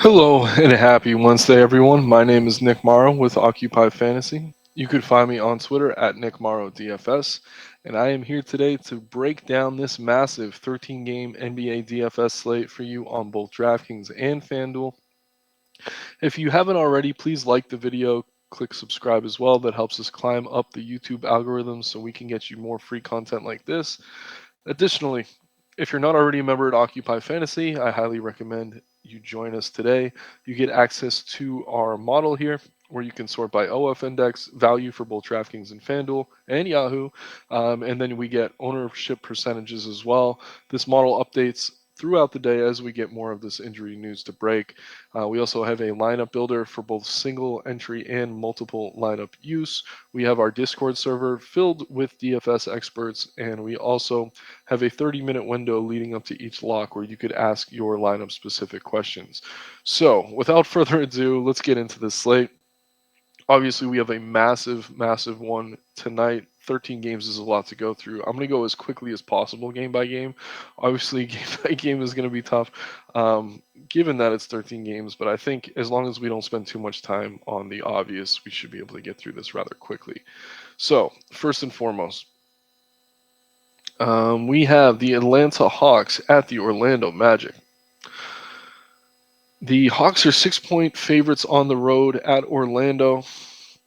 Hello and happy Wednesday, everyone. My name is Nick Marro with Occupy Fantasy. You could find me on Twitter at Nick Marro DFS, and I am here today to break down this massive 13-game NBA DFS slate for you on both DraftKings and FanDuel. If you haven't already, please like the video, click subscribe as well. That helps us climb up the YouTube algorithm so we can get you more free content like this. Additionally, if you're not already a member at Occupy Fantasy, I highly recommend you join us today. You get access to our model here where you can sort by OF index, value for both DraftKings and FanDuel and Yahoo. And then we get ownership percentages as well. This model updates throughout the day as we get more of this injury news to break. We also have a lineup builder for both single entry and multiple lineup use. We have our Discord server filled with DFS experts, and we also have a 30-minute window leading up to each lock where you could ask your lineup specific questions. So, without further ado, let's get into this slate. Obviously, we have a massive one tonight. 13 games is a lot to go through. I'm going to go as quickly as possible game by game. Obviously, game by game is going to be tough, given that it's 13 games, but I think as long as we don't spend too much time on the obvious, we should be able to get through this rather quickly. So, first and foremost, we have the Atlanta Hawks at the Orlando Magic. The Hawks are 6-point favorites on the road at Orlando.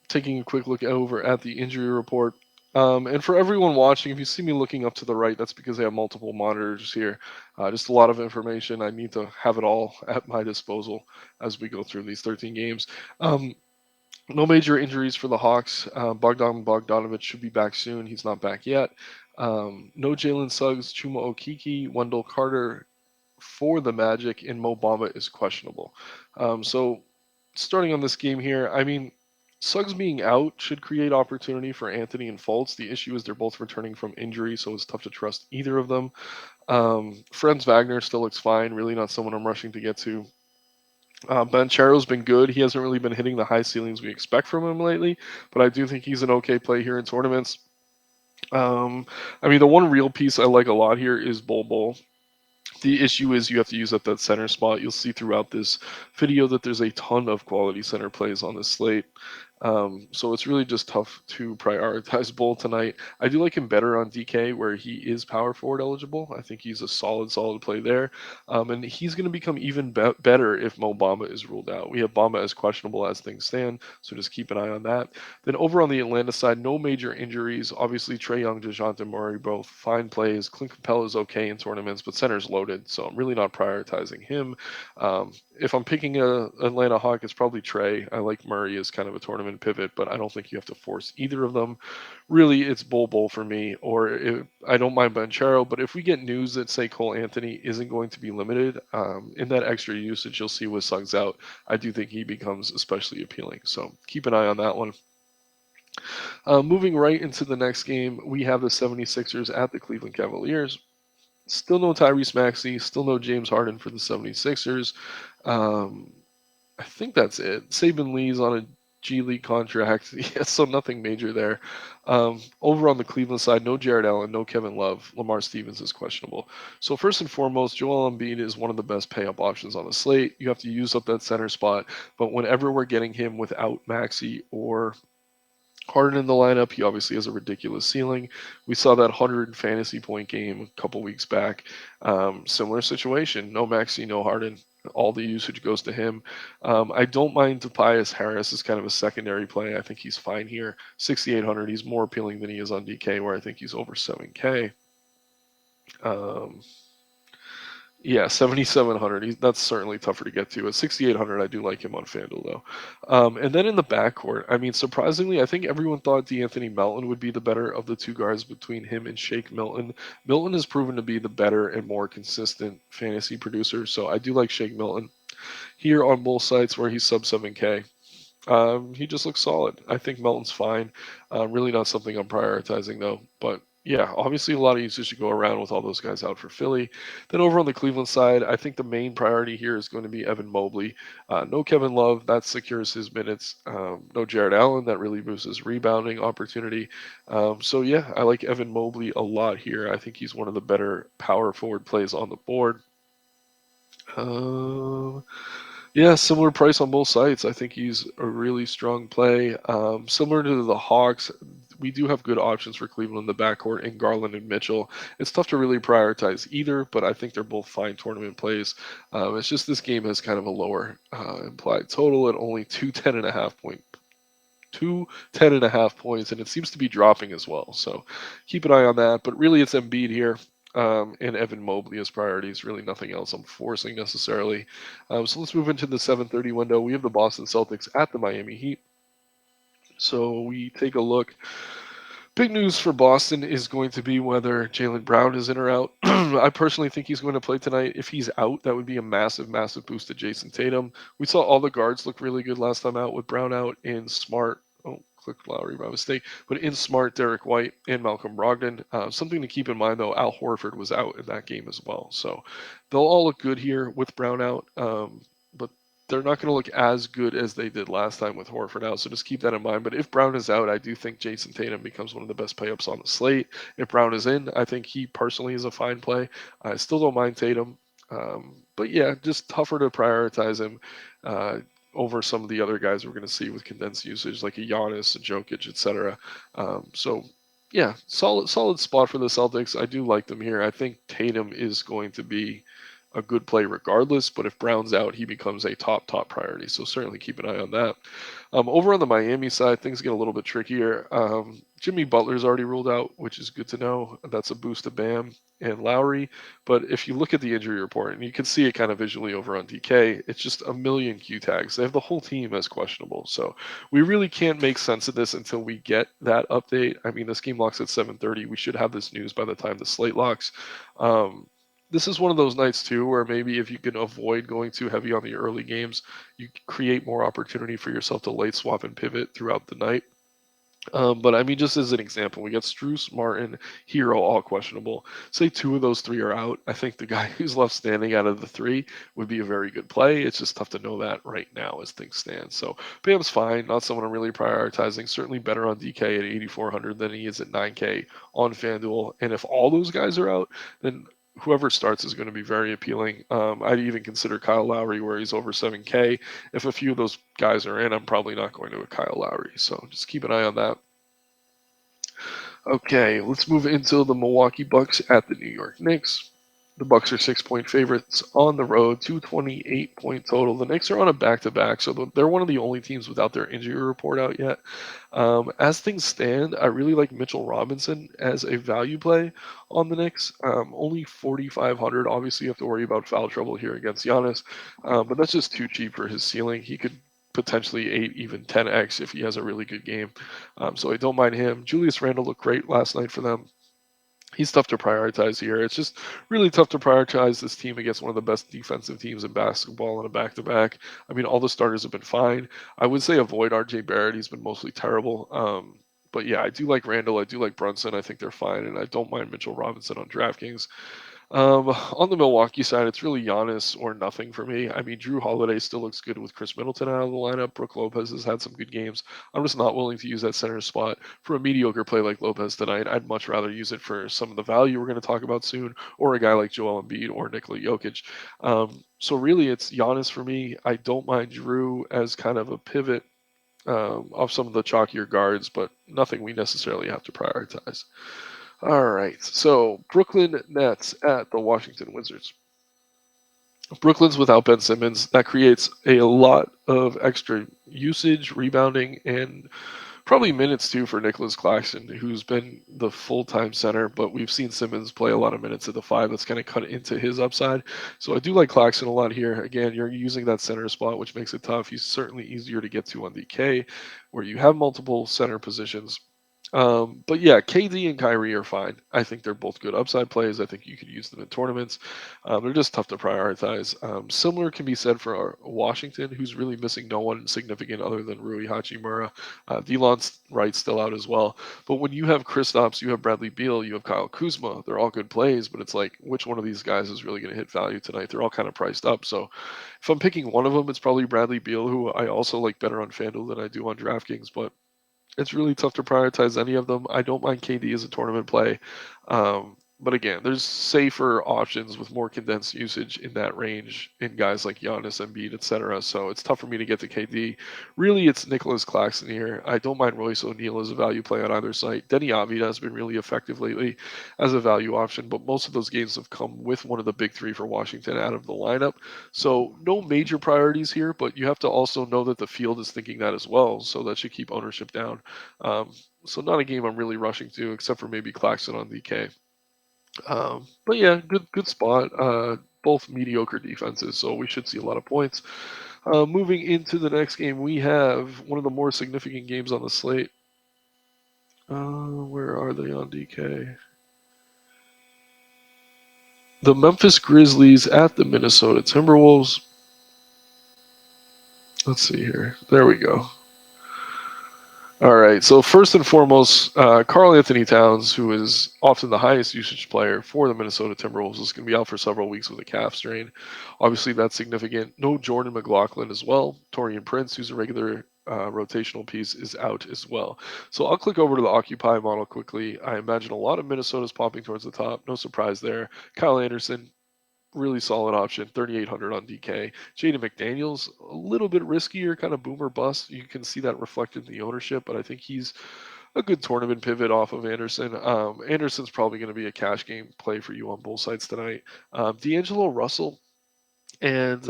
Taking a quick look over at the injury report. And for everyone watching, if you see me looking up to the right, that's because I have multiple monitors here. Just a lot of information. I need to have it all at my disposal as we go through these 13 games. No major injuries for the Hawks. Bogdan Bogdanovic should be back soon. He's not back yet. No Jalen Suggs, Chuma Okeke, Wendell Carter for the Magic, and Mo Bamba is questionable. So starting on this game here, I mean, Suggs being out should create opportunity for Anthony and Fultz. The issue is they're both returning from injury, so it's tough to trust either of them. Franz Wagner still looks fine. Really not someone I'm rushing to get to. Banchero's been good. He hasn't really been hitting the high ceilings we expect from him lately, but I do think he's an okay play here in tournaments. I mean, the one real piece I like a lot here is Bol. The issue is you have to use up that center spot. You'll see throughout this video that there's a ton of quality center plays on this slate. So it's really just tough to prioritize Bull tonight. I do like him better on DK where he is power forward eligible. I think he's a solid play there. And he's going to become even better if Mo Bamba is ruled out. We have Bamba as questionable as things stand, so just keep an eye on that. Then over on the Atlanta side, no major injuries. Obviously, Trae Young, DeJounte Murray, both fine plays. Clint Capella is okay in tournaments, but center's loaded, so I'm really not prioritizing him. If I'm picking a Atlanta Hawk, it's probably Trae. I like Murray as kind of a tournament pivot, but I don't think you have to force either of them. Really, it's Bol for me, I don't mind Banchero, but if we get news that, say, Cole Anthony isn't going to be limited, in that extra usage you'll see with Suggs out, I do think he becomes especially appealing. So keep an eye on that one. Moving right into the next game, we have the 76ers at the Cleveland Cavaliers. Still no Tyrese Maxey, still no James Harden for the 76ers. I think that's it. Saban Lee's on a G League contract, yeah, so nothing major there. Over on the Cleveland side, no Jared Allen, no Kevin Love. Lamar Stevens is questionable. So first and foremost, Joel Embiid is one of the best pay-up options on the slate. You have to use up that center spot, but whenever we're getting him without Maxey or Harden in the lineup, he obviously has a ridiculous ceiling. We saw that 100 fantasy point game a couple weeks back. Similar situation. No Maxey, no Harden. All the usage goes to him. I don't mind Tobias Harris as kind of a secondary play. I think he's fine here. 6,800. He's more appealing than he is on DK, where I think he's over 7K. Yeah, 7,700. That's certainly tougher to get to. At 6,800, I do like him on FanDuel, though. And then in the backcourt, I mean, surprisingly, I think everyone thought DeAnthony Melton would be the better of the two guards between him and Shake Milton. Milton has proven to be the better and more consistent fantasy producer, so I do like Shake Milton. Here on both sites where he's sub 7K, he just looks solid. I think Melton's fine. Really not something I'm prioritizing, though, but yeah, obviously a lot of usage to go around with all those guys out for Philly. Then over on the Cleveland side, I think the main priority here is going to be Evan Mobley. No Kevin Love, that secures his minutes. No Jared Allen, that really boosts his rebounding opportunity. So yeah, I like Evan Mobley a lot here. I think he's one of the better power forward plays on the board. Yeah, similar price on both sites. I think he's a really strong play. Similar to the Hawks, we do have good options for Cleveland in the backcourt in Garland and Mitchell. It's tough to really prioritize either, but I think they're both fine tournament plays. It's just this game has kind of a lower implied total at only 210.5 points, and it seems to be dropping as well. So keep an eye on that. But really, it's Embiid here. And Evan Mobley as priorities. Really, nothing else I'm forcing necessarily. So let's move into the 7:30 window. We have the Boston Celtics at the Miami Heat. So we take a look. Big news for Boston is going to be whether Jaylen Brown is in or out. I personally think he's going to play tonight. If he's out, that would be a massive, massive boost to Jason Tatum. We saw all the guards look really good last time out with Brown out in Smart. Oh, clicked Lowry by mistake. But in Smart, Derek White, and Malcolm Brogdon. Something to keep in mind, though, Al Horford was out in that game as well. So they'll all look good here with Brown out. But they're not going to look as good as they did last time with Horford out. So just keep that in mind. But if Brown is out, I do think Jason Tatum becomes one of the best payups on the slate. If Brown is in, I think he personally is a fine play. I still don't mind Tatum. But yeah, just tougher to prioritize him over some of the other guys we're going to see with condensed usage, like a Giannis, a Jokic, etc. So yeah, solid spot for the Celtics. I do like them here. I think Tatum is going to be a good play regardless. But if Brown's out, he becomes a top priority. So certainly keep an eye on that. Over on the Miami side, things get a little bit trickier. Jimmy Butler's already ruled out, which is good to know. That's a boost to Bam and Lowry. But if you look at the injury report, and you can see it kind of visually over on DK, it's just a million Q tags. They have the whole team as questionable. So we really can't make sense of this until we get that update. I mean, this game locks at 7:30. We should have this news by the time the slate locks. Um, this is one of those nights too where maybe if you can avoid going too heavy on the early games, you create more opportunity for yourself to late swap and pivot throughout the night. But I mean, just as an example, we got Struce, Martin, Hero, all questionable. Say two of those three are out. I think the guy who's left standing out of the three would be a very good play. It's just tough to know that right now as things stand. So Bam's fine. Not someone I'm really prioritizing. Certainly better on DK at 8,400 than he is at 9K on FanDuel. And if all those guys are out, then whoever starts is going to be very appealing. I'd even consider Kyle Lowry where he's over 7K. If a few of those guys are in, I'm probably not going to a Kyle Lowry. So just keep an eye on that. Okay, let's move into the Milwaukee Bucks at the New York Knicks. The Bucks are 6-point favorites on the road, 228-point total. The Knicks are on a back-to-back, so they're one of the only teams without their injury report out yet. As things stand, I really like Mitchell Robinson as a value play on the Knicks. Only 4,500. Obviously, you have to worry about foul trouble here against Giannis, but that's just too cheap for his ceiling. He could potentially 8, even 10x if he has a really good game. So I don't mind him. Julius Randle looked great last night for them. He's tough to prioritize here. It's just really tough to prioritize this team against one of the best defensive teams in basketball on a back-to-back. I mean, all the starters have been fine. I would say avoid RJ Barrett. He's been mostly terrible. But yeah, I do like Randall. I do like Brunson. I think they're fine, and I don't mind Mitchell Robinson on DraftKings. On the Milwaukee side, it's really Giannis or nothing for me. I mean, Drew Holiday still looks good with Chris Middleton out of the lineup. Brook Lopez has had some good games. I'm just not willing to use that center spot for a mediocre play like Lopez tonight. I'd much rather use it for some of the value we're going to talk about soon, or a guy like Joel Embiid or Nikola Jokic. So really, it's Giannis for me. I don't mind Drew as kind of a pivot of some of the chalkier guards, but nothing we necessarily have to prioritize. All right. So Brooklyn Nets at the Washington Wizards. Brooklyn's without Ben Simmons. That creates a lot of extra usage, rebounding, and probably minutes too for Nicholas Claxton, who's been the full-time center, but we've seen Simmons play a lot of minutes at the 5. That's kind of cut into his upside. So I do like Claxton a lot here. Again, you're using that center spot, which makes it tough. He's certainly easier to get to on DK, where you have multiple center positions. But yeah, KD and Kyrie are fine. I think they're both good upside plays. I think you could use them in tournaments. They're just tough to prioritize. Similar can be said for Washington, who's really missing no one significant other than Rui Hachimura. Delon Wright's still out as well. But when you have Kristaps, you have Bradley Beal, you have Kyle Kuzma. They're all good plays, but it's like, which one of these guys is really going to hit value tonight? They're all kind of priced up. So if I'm picking one of them, it's probably Bradley Beal, who I also like better on FanDuel than I do on DraftKings. But it's really tough to prioritize any of them. I don't mind KD as a tournament play. But again, there's safer options with more condensed usage in that range in guys like Giannis, Embiid, etc. So it's tough for me to get to KD. Really, it's Nicholas Claxton here. I don't mind Royce O'Neal as a value play on either site. Denny Avdija has been really effective lately as a value option, but most of those games have come with one of the big three for Washington out of the lineup. So no major priorities here, but you have to also know that the field is thinking that as well. So that should keep ownership down. Um, so not a game I'm really rushing to, except for maybe Claxton on DK. But yeah, good spot. Both mediocre defenses, so we should see a lot of points. Moving into the next game, we have one of the more significant games on the slate. Where are they on DK? The Memphis Grizzlies at the Minnesota Timberwolves. Let's see here. There we go. All right. So first and foremost, Karl Anthony Towns, who is often the highest usage player for the Minnesota Timberwolves, is going to be out for several weeks with a calf strain. Obviously, that's significant. No Jordan McLaughlin as well. Torian Prince, who's a regular rotational piece, is out as well. So I'll click over to the Occupy model quickly. I imagine a lot of Minnesota's popping towards the top. No surprise there. Kyle Anderson, really solid option, 3,800 on DK. Jaden McDaniels, a little bit riskier, kind of boomer bust. You can see that reflected in the ownership, but I think he's a good tournament pivot off of Anderson. Anderson's probably going to be a cash game play for you on both sides tonight. D'Angelo Russell and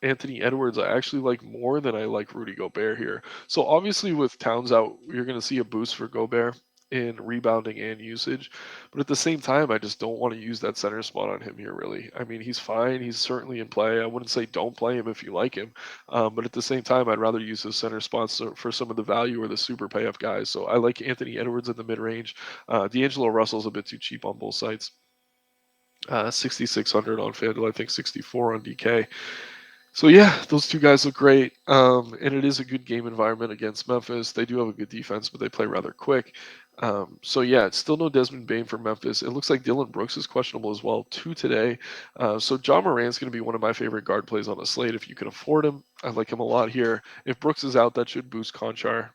Anthony Edwards, I actually like more than I like Rudy Gobert here. So obviously with Towns out, you're going to see a boost for Gobert in rebounding and usage. But at the same time, I just don't want to use that center spot on him here, really. I mean, he's fine. He's certainly in play. I wouldn't say don't play him if you like him. But at the same time, I'd rather use his center spots for some of the value or the super payoff guys. So I like Anthony Edwards in the mid range. D'Angelo Russell's a bit too cheap on both sides. 6,600 on FanDuel, I think 64 on DK. So yeah, those two guys look great, and it is a good game environment against Memphis. They do have a good defense, but they play rather quick. So yeah, it's still no Desmond Bane for Memphis. It looks like Dylan Brooks is questionable as well too today. So John Morant's going to be one of my favorite guard plays on the slate if you can afford him. I like him a lot here. If Brooks is out, that should boost Conchar.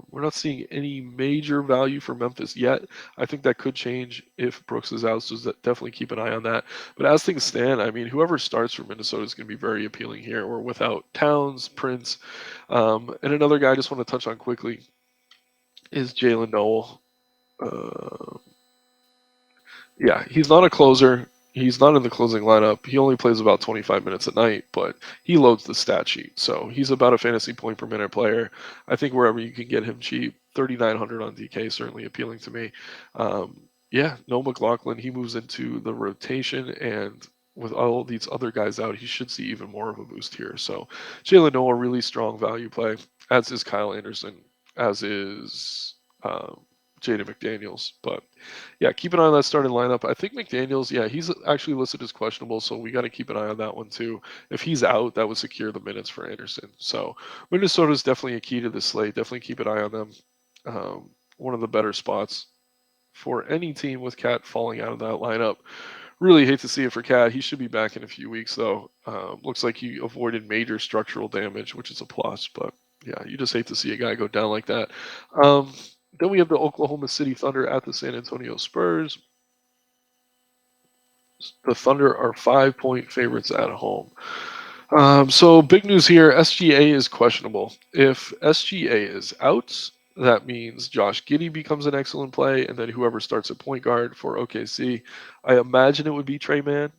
We're not seeing any major value for Memphis yet. I think that could change if Brooks is out, so definitely keep an eye on that. But as things stand, I mean, whoever starts for Minnesota is going to be very appealing here. Or without Towns, Prince, and another guy I just want to touch on quickly is Jalen Noel. Uh, yeah, he's not a closer. He's not in the closing lineup. He only plays about 25 minutes a night, but he loads the stat sheet. So he's about a fantasy point per minute player. I think wherever you can get him cheap, 3,900 on DK certainly appealing to me. Yeah, no McLaughlin. He moves into the rotation, and with all these other guys out, he should see even more of a boost here. So Jalen Noel, really strong value play, as is Kyle Anderson, as is Jaden McDaniels. But yeah, keep an eye on that starting lineup. I think McDaniels, yeah, he's actually listed as questionable, so we got to keep an eye on that one too. If he's out, that would secure the minutes for Anderson. So Minnesota is definitely a key to this slate. Definitely keep an eye on them. One of the better spots for any team with Cat falling out of that lineup. Really hate to see it for Cat. He should be back in a few weeks, though. Looks like he avoided major structural damage, which is a plus. But yeah, you just hate to see a guy go down like that. Um, then we have the Oklahoma City Thunder at the San Antonio Spurs. The Thunder are 5-point favorites at home. So big news here: SGA is questionable. If SGA is out, that means Josh Giddey becomes an excellent play, and then whoever starts at point guard for OKC, I imagine it would be Trey Mann.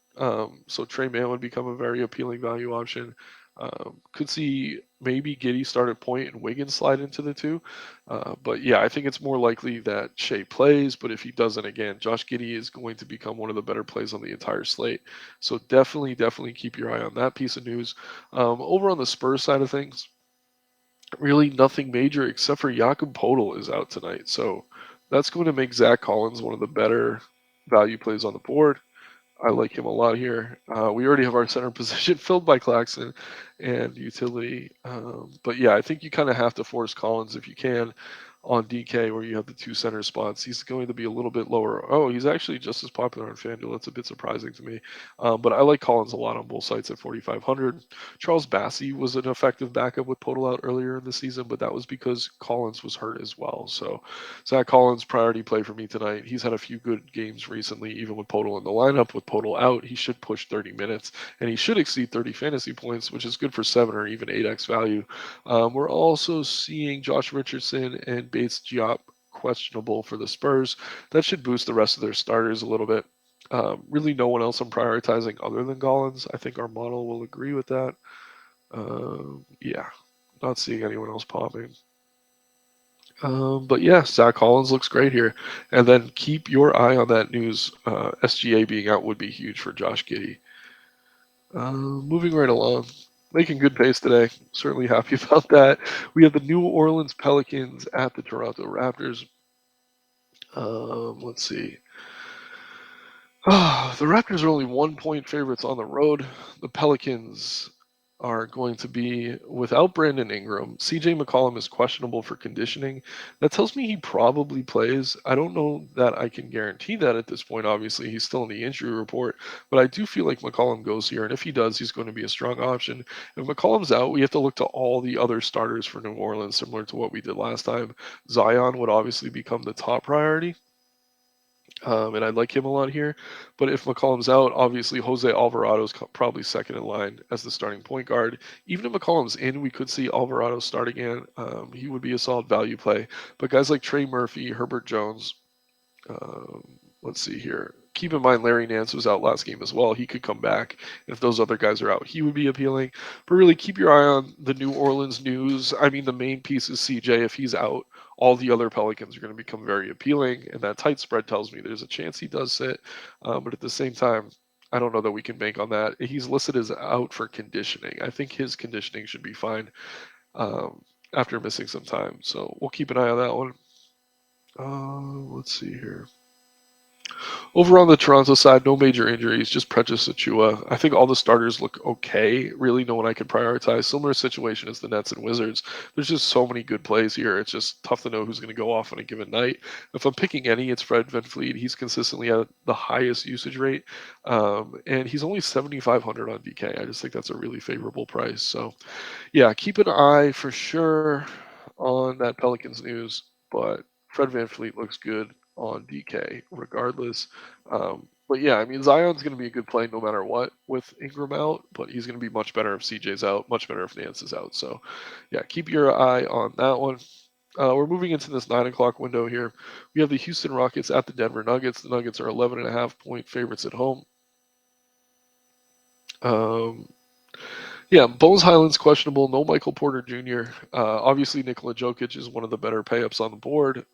So Trey Mann would become a very appealing value option. Could see maybe Giddey start at point and Wiggins slide into the two. But yeah, I think it's more likely that Shea plays. But if he doesn't, again, Josh Giddey is going to become one of the better plays on the entire slate. So definitely keep your eye on that piece of news. Over on the Spurs side of things, really nothing major except for Jakob Podol is out tonight. So that's going to make Zach Collins one of the better value plays on the board. I like him a lot here. We already have our center position filled by Claxton and utility. But yeah, I think you kind of have to force Collins if you can. on DK where you have the two center spots. He's going to be a little bit lower. Oh, he's actually just as popular on FanDuel. That's a bit surprising to me. But I like Collins a lot on both sites at 4,500. Charles Bassey was an effective backup with Podol out earlier in the season, but that was because Collins was hurt as well. So Zach Collins, priority play for me tonight. He's had a few good games recently, even with Podol in the lineup. With Podol out, he should push 30 minutes, and he should exceed 30 fantasy points, which is good for 7 or even 8x value. We're also seeing Josh Richardson and Bates Diop questionable for the Spurs. That should boost the rest of their starters a little bit. Really, no one else I'm prioritizing other than Collins. I think our model will agree with that. Yeah, not seeing anyone else popping. But yeah, Zach Collins looks great here. And then keep your eye on that news. SGA being out would be huge for Josh Giddey. Moving right along. Making good pace today. Certainly happy about that. We have the New Orleans Pelicans at the Toronto Raptors. Let's see. The Raptors are only 1 point favorites on the road. The Pelicans are going to be without Brandon Ingram. CJ McCollum is questionable for conditioning. That tells me he probably plays. I don't know that I can guarantee that at this point. Obviously, he's still in the injury report, but I do feel like McCollum goes here. And if he does, he's going to be a strong option. If McCollum's out, we have to look to all the other starters for New Orleans, similar to what we did last time. Zion would obviously become the top priority. And I like him a lot here. But if McCollum's out, obviously Jose Alvarado's probably second in line as the starting point guard. Even if McCollum's in, we could see Alvarado start again. He would be a solid value play. But guys like Trey Murphy, Herbert Jones, let's see here. Keep in mind Larry Nance was out last game as well. He could come back. If those other guys are out, he would be appealing. But really keep your eye on the New Orleans news. I mean, the main piece is CJ. If he's out, all the other Pelicans are going to become very appealing. And that tight spread tells me there's a chance he does sit. But at the same time, I don't know that we can bank on that. He's listed as out for conditioning. I think his conditioning should be fine after missing some time. So we'll keep an eye on that one. Let's see here. Over on the Toronto side, no major injuries, just Precious Achua. I think all the starters look okay. Really, no one I could prioritize. Similar situation as the Nets and Wizards. There's just so many good plays here. It's just tough to know who's going to go off on a given night. If I'm picking any, it's Fred VanVleet. He's consistently at the highest usage rate, and he's only 7,500 on DK. I just think that's a really favorable price. So, yeah, keep an eye for sure on that Pelicans news, but Fred VanVleet looks good on DK regardless. But yeah, I mean, Zion's going to be a good play no matter what with Ingram out, but he's going to be much better if CJ's out, much better if Nance is out. So yeah, keep your eye on that one. We're moving into this 9 o'clock window here. We have the Houston Rockets at the Denver Nuggets. The Nuggets are 11.5 point favorites at home. Yeah, Bones Highland's questionable. No Michael Porter Jr. Obviously, Nikola Jokic is one of the better pay-ups on the board.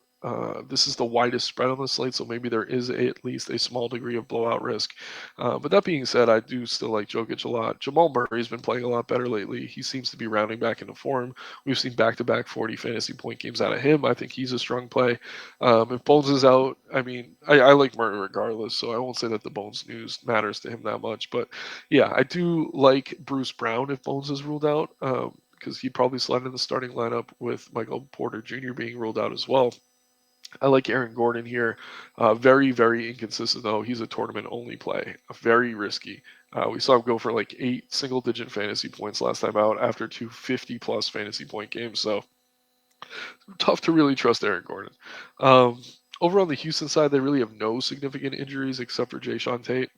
This is the widest spread on the slate, so maybe there is at least a small degree of blowout risk. But that being said, I do still like Jokic a lot. Jamal Murray's been playing a lot better lately. He seems to be rounding back into form. We've seen back-to-back 40 fantasy point games out of him. I think he's a strong play. If Bones is out, I mean, I like Murray regardless, so I won't say that the Bones news matters to him that much. But yeah, I do like Bruce Brown if Bones is ruled out, because he'd probably slide in the starting lineup with Michael Porter Jr. being ruled out as well. I like Aaron Gordon here. Very, very inconsistent, though. He's a tournament only play. Very risky. We saw him go for like 8 single digit fantasy points last time out after 250 plus fantasy point games. So tough to really trust Aaron Gordon. Over on the Houston side, they really have no significant injuries except for Jayshawn Tate.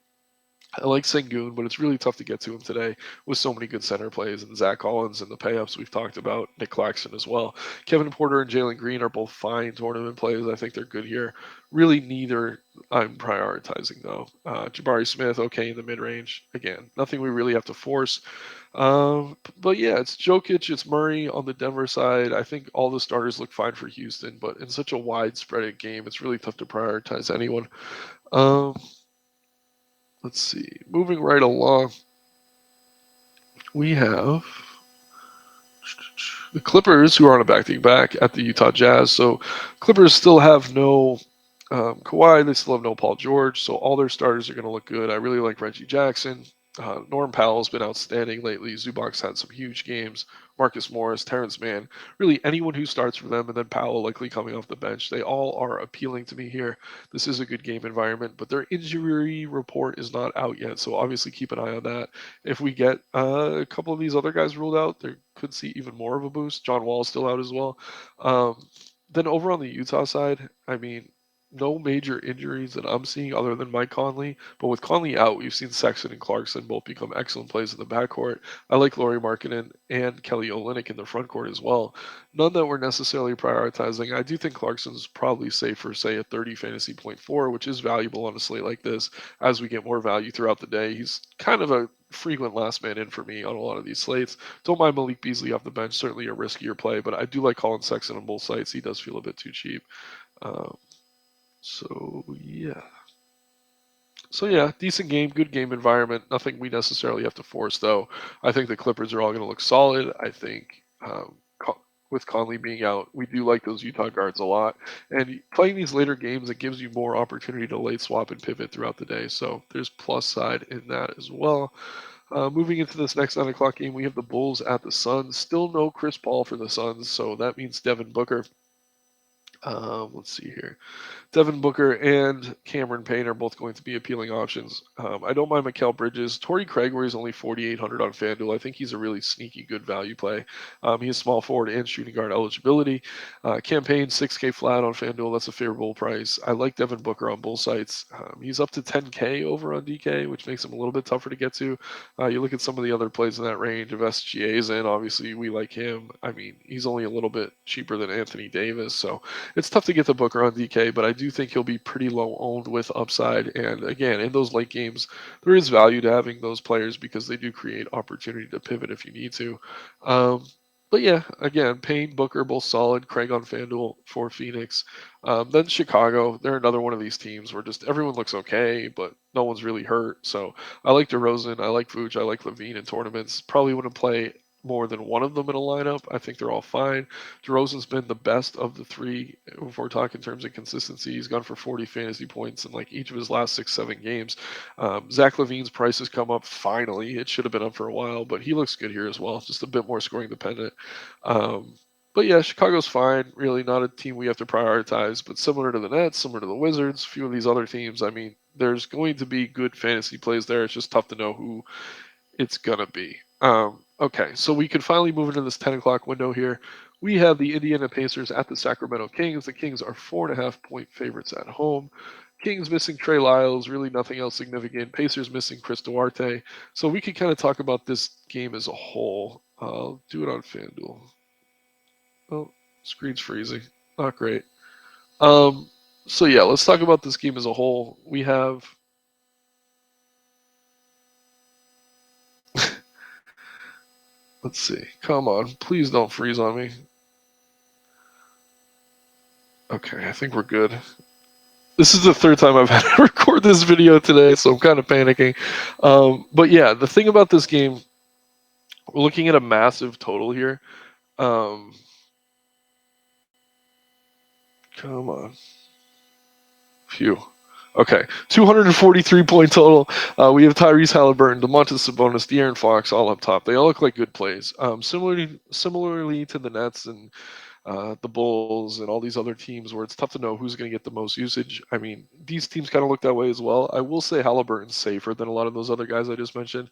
I like Sengun, but it's really tough to get to him today with so many good center plays and Zach Collins and the pay-ups we've talked about, Nick Claxton as well. Kevin Porter and Jalen Green are both fine tournament plays. I think they're good here. Really neither I'm prioritizing, though. Jabari Smith, okay in the mid-range. Again, nothing we really have to force. But yeah, it's Jokic, it's Murray on the Denver side. I think all the starters look fine for Houston, but in such a widespread game, it's really tough to prioritize anyone. Let's see. Moving right along, we have the Clippers, who are on a back-to-back at the Utah Jazz. So Clippers still have no Kawhi. They still have no Paul George. So all their starters are going to look good. I really like Reggie Jackson. Norm Powell's been outstanding lately. Zubac's had some huge games. Marcus Morris, Terrence Mann, really anyone who starts for them, and then Powell likely coming off the bench. They all are appealing to me here. This is a good game environment, but their injury report is not out yet, so obviously keep an eye on that. If we get a couple of these other guys ruled out, they could see even more of a boost. John Wall's still out as well. Then over on the Utah side, I mean, no major injuries that I'm seeing other than Mike Conley. But with Conley out, we've seen Sexton and Clarkson both become excellent plays in the backcourt. I like Lauri Markkanen and Kelly Olynyk in the front court as well. None that we're necessarily prioritizing. I do think Clarkson's probably safe for, say, a 30 fantasy point four, which is valuable on a slate like this as we get more value throughout the day. He's kind of a frequent last man in for me on a lot of these slates. Don't mind Malik Beasley off the bench, certainly a riskier play, but I do like Colin Sexton on both sides. He does feel a bit too cheap. Um, so yeah. So yeah, decent game, good game environment. Nothing we necessarily have to force though. I think the Clippers are all going to look solid. I think with Conley being out, we do like those Utah guards a lot. And playing these later games, it gives you more opportunity to late swap and pivot throughout the day. So there's plus side in that as well. Moving into this next 9 o'clock game, we have the Bulls at the Suns. Still no Chris Paul for the Suns, so that means Devin Booker. Let's see here. Devin Booker and Cameron Payne are both going to be appealing options. I don't mind Mikal Bridges. Torrey Craig, where he's only 4,800 on FanDuel. I think he's a really sneaky good value play. He has small forward and shooting guard eligibility. Campaign 6K flat on FanDuel. That's a favorable price. I like Devin Booker on both sites. He's up to 10K over on DK, which makes him a little bit tougher to get to. You look at some of the other plays in that range. If SGA's in, obviously we like him. I mean, he's only a little bit cheaper than Anthony Davis, so it's tough to get the Booker on DK, but I do think he'll be pretty low owned with upside. And again, in those late games, there is value to having those players because they do create opportunity to pivot if you need to. Um, but yeah, again, Payne, Booker, both solid. Craig on FanDuel for Phoenix. Then Chicago, they're another one of these teams where just everyone looks okay, but no one's really hurt. So I like DeRozan, I like Vooch, I like Levine in tournaments. Probably wouldn't play more than one of them in a lineup. I think they're all fine. DeRozan's been the best of the three. If we're talking in terms of consistency, he's gone for 40 fantasy points in like each of his last 6-7 games. Zach LaVine's price has come up finally. It should have been up for a while, but he looks good here as well. Just a bit more scoring dependent. But yeah, Chicago's fine. Really not a team we have to prioritize, but similar to the Nets, similar to the Wizards, a few of these other teams. I mean, there's going to be good fantasy plays there. It's just tough to know who it's gonna be. Okay, so we can finally move into this 10 o'clock window here. We have the Indiana Pacers at the Sacramento Kings. The Kings are 4.5 point favorites at home. Kings missing Trey Lyles, really nothing else significant. Pacers missing Chris Duarte. So we can kind of talk about this game as a whole. I'll do it on FanDuel. Oh, screen's freezing. Not great. Um, so yeah, let's talk about this game as a whole. We have let's see. Come on. Please don't freeze on me. Okay, I think we're good. This is the third time I've had to record this video today, so I'm kind of panicking. But yeah, the thing about this game, we're looking at a massive total here. Um, come on. Phew. Okay, 243-point total. We have Tyrese Halliburton, Domantas Sabonis, De'Aaron Fox all up top. They all look like good plays. Similarly to the Nets and the Bulls and all these other teams where it's tough to know who's going to get the most usage. I mean, these teams kind of look that way as well. I will say Halliburton's safer than a lot of those other guys I just mentioned.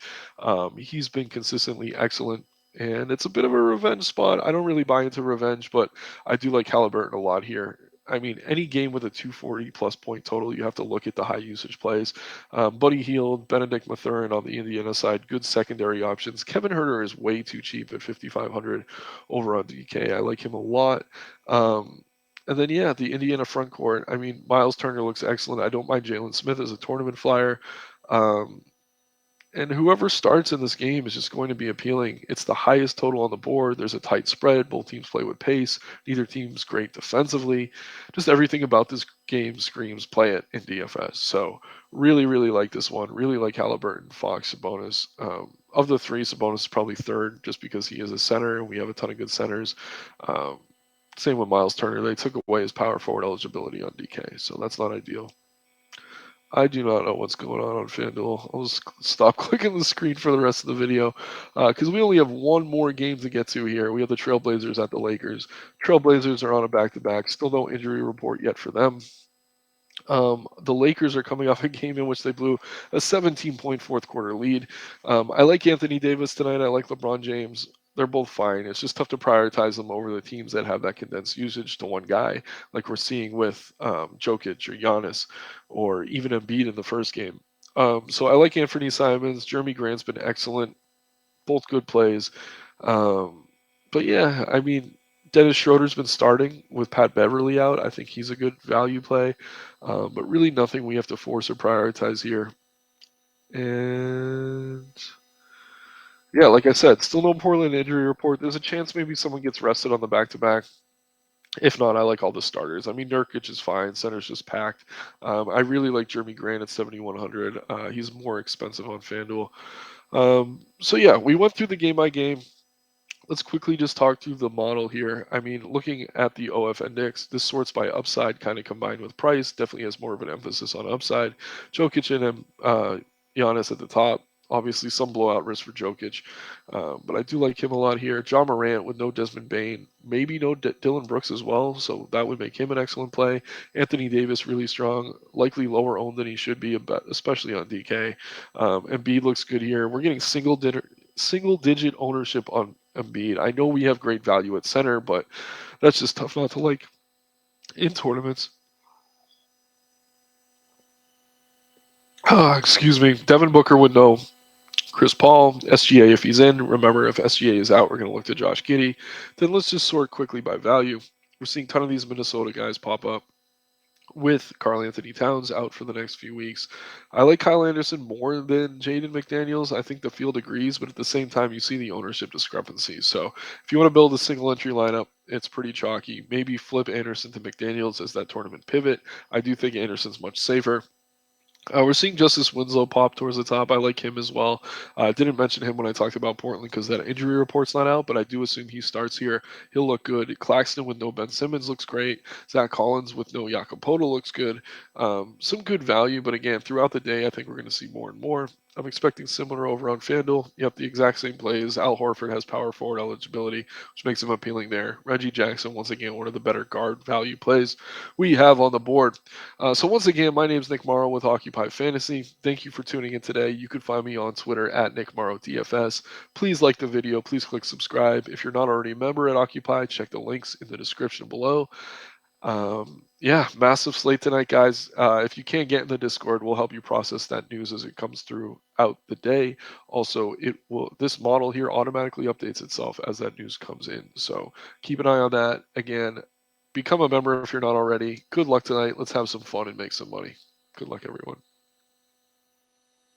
He's been consistently excellent, and it's a bit of a revenge spot. I don't really buy into revenge, but I do like Halliburton a lot here. I mean, any game with a 240 plus point total, you have to look at the high usage plays. Buddy Hield, Benedict Mathurin on the Indiana side, good secondary options. Kevin Huerter is way too cheap at 5,500 over on DK. I like him a lot. And then, yeah, the Indiana front court. I mean, Miles Turner looks excellent. I don't mind Jalen Smith as a tournament flyer. Um, and whoever starts in this game is just going to be appealing. It's the highest total on the board. There's a tight spread. Both teams play with pace. Neither team's great defensively. Just everything about this game screams play it in DFS. So really, really like this one. Really like Halliburton, Fox, Sabonis. Of the three, Sabonis is probably third just because he is a center and we have a ton of good centers. Um, Same with Miles Turner. They took away his power forward eligibility on DK, so that's not ideal. I do not know what's going on FanDuel. I'll just stop clicking the screen for the rest of the video because we only have one more game to get to here. We have the Trailblazers at the Lakers. Trailblazers are on a back-to-back. Still no injury report yet for them. The Lakers are coming off a game in which they blew a 17-point fourth quarter lead. I like Anthony Davis tonight. I like LeBron James. They're both fine. It's just tough to prioritize them over the teams that have that condensed usage to one guy, like we're seeing with Jokic or Giannis or even Embiid in the first game. So I like Anthony Simons. Jeremy Grant's been excellent. Both good plays. Um, but yeah, I mean, Dennis Schroeder's been starting with Pat Beverly out. I think he's a good value play, but really nothing we have to force or prioritize here. And yeah, like I said, still no Portland injury report. There's a chance maybe someone gets rested on the back to back. If not, I like all the starters. I mean, Nurkic is fine. Center's just packed. I really like Jeremy Grant at 7,100. He's more expensive on FanDuel. So yeah, we went through the game by game. Let's quickly just talk through the model here. I mean, looking at the OF index, this sorts by upside kind of combined with price. Definitely has more of an emphasis on upside. Jokic and Giannis at the top. Obviously, some blowout risk for Jokic, but I do like him a lot here. John Morant with no Desmond Bain, maybe no Dylan Brooks as well, so that would make him an excellent play. Anthony Davis really strong, likely lower owned than he should be, especially on DK. Embiid looks good here. We're getting single digit ownership on Embiid. I know we have great value at center, but that's just tough not to like in tournaments. Excuse me. Devin Booker would know. Chris Paul, SGA if he's in. Remember, if SGA is out, we're going to look to Josh Giddey. Then let's just sort quickly by value. We're seeing a ton of these Minnesota guys pop up with Karl Anthony Towns out for the next few weeks. I like Kyle Anderson more than Jaden McDaniels. I think the field agrees, but at the same time, you see the ownership discrepancies. So if you want to build a single entry lineup, it's pretty chalky. Maybe flip Anderson to McDaniels as that tournament pivot. I do think Anderson's much safer. We're seeing Justice Winslow pop towards the top. I like him as well. I didn't mention him when I talked about Portland because that injury report's not out, but I do assume he starts here. He'll look good. Claxton with no Ben Simmons looks great. Zach Collins with no Jakob Poeltl looks good. Some good value, but again, throughout the day, I think we're going to see more and more. I'm expecting similar over on FanDuel. Yep, the exact same plays. Al Horford has power forward eligibility, which makes him appealing there. Reggie Jackson, once again, one of the better guard value plays we have on the board. So once again, my name is Nick Marro with Occupy Fantasy. Thank you for tuning in today. You can find me on Twitter at Nick Marro DFS. Please like the video. Please click subscribe. If you're not already a member at Occupy, check the links in the description below. Yeah, massive slate tonight, guys. If you can't get in the Discord, we'll help you process that news as it comes throughout the day. Also, this model here automatically updates itself as that news comes in. So keep an eye on that. Again, become a member if you're not already. Good luck tonight. Let's have some fun and make some money. Good luck, everyone.